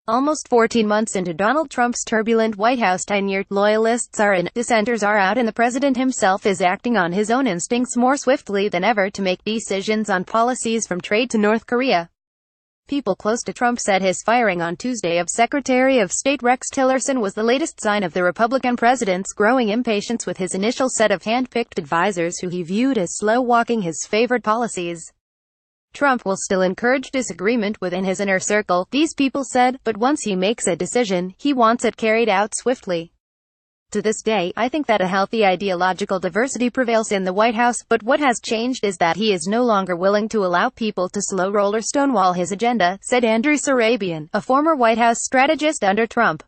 Almost 14 months into Donald Trump's turbulent White House tenure, loyalists are in, dissenters are out, and the president himself is acting on his own instincts more swiftly than ever to make decisions on policies from trade to North Korea. People close to Trump said his firing on Tuesday of Secretary of State Rex Tillerson was the latest sign of the Republican president's growing impatience with his initial set of hand-picked advisors who he viewed as slow-walking his favored policies. Trump will still encourage disagreement within his inner circle, these people said, but once he makes a decision, he wants it carried out swiftly. To this day, I think that a healthy ideological diversity prevails in the White House, but what has changed is that he is no longer willing to allow people to slow-roll or stonewall his agenda, said Andrew Surabian, a former White House strategist under Trump.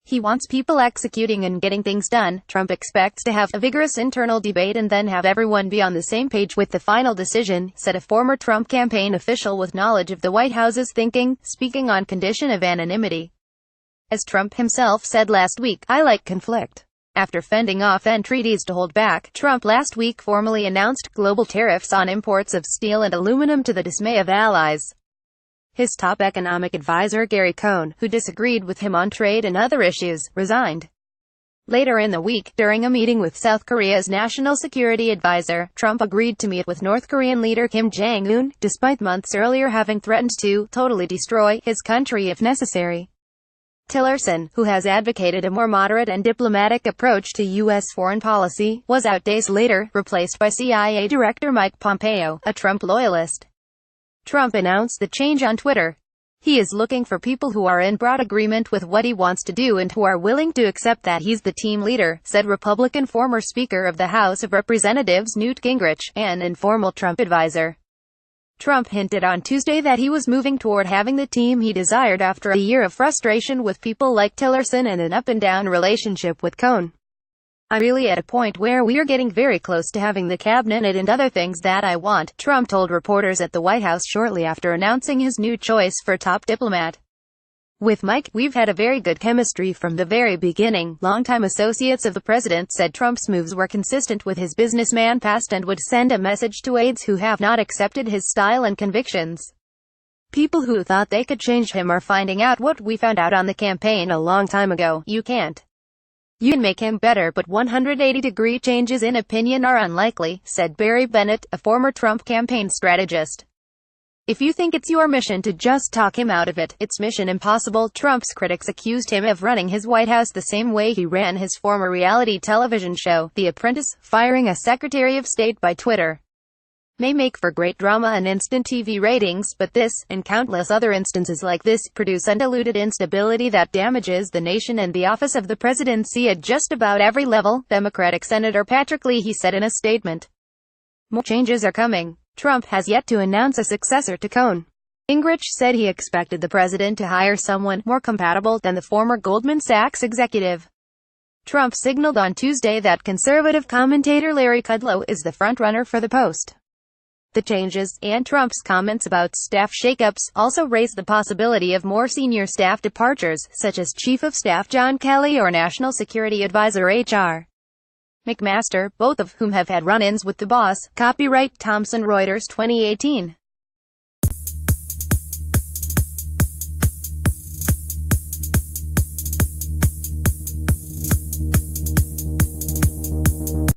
He wants people executing and getting things done. Trump expects to have a vigorous internal debate and then have everyone be on the same page with the final decision, said a former Trump campaign official with knowledge of the White House's thinking, speaking on condition of anonymity. As Trump himself said last week, "I like conflict." After fending off entreaties to hold back, Trump last week formally announced global tariffs on imports of steel and aluminum to the dismay of allies. His top economic advisor Gary Cohn, who disagreed with him on trade and other issues, resigned. Later in the week, during a meeting with South Korea's national security advisor, Trump agreed to meet with North Korean leader Kim Jong-un, despite months earlier having threatened to totally destroy his country if necessary. Tillerson, who has advocated a more moderate and diplomatic approach to U.S. foreign policy, was out days later, replaced by CIA Director Mike Pompeo, a Trump loyalist. Trump announced the change on Twitter. He is looking for people who are in broad agreement with what he wants to do and who are willing to accept that he's the team leader, said Republican former Speaker of the House of Representatives Newt Gingrich, an informal Trump advisor. Trump hinted on Tuesday that he was moving toward having the team he desired after a year of frustration with people like Tillerson and an up-and-down relationship with Cohn. "I'm really at a point where we are getting very close to having the cabinet and other things that I want," Trump told reporters at the White House shortly after announcing his new choice for top diplomat. "With Mike, we've had a very good chemistry from the very beginning," longtime associates of the president said. Trump's moves were consistent with his businessman past and would send a message to aides who have not accepted his style and convictions. "People who thought they could change him are finding out what we found out on the campaign a long time ago: you can't. You can make him better, but 180-degree changes in opinion are unlikely," said Barry Bennett, a former Trump campaign strategist. "If you think it's your mission to just talk him out of it, it's mission impossible." Trump's critics accused him of running his White House the same way he ran his former reality television show, The Apprentice. Firing a Secretary of State by Twitter may make for great drama and instant TV ratings, but this, and countless other instances like this, produce undiluted instability that damages the nation and the office of the presidency at just about every level, Democratic Senator Patrick Leahy said in a statement. More changes are coming. Trump has yet to announce a successor to Cohn. Gingrich said he expected the president to hire someone more compatible than the former Goldman Sachs executive. Trump signaled on Tuesday that conservative commentator Larry Kudlow is the frontrunner for the post. The changes, and Trump's comments about staff shakeups, also raised the possibility of more senior staff departures, such as Chief of Staff John Kelly or National Security Advisor H.R. McMaster, both of whom have had run-ins with the boss. Copyright Thomson Reuters 2018.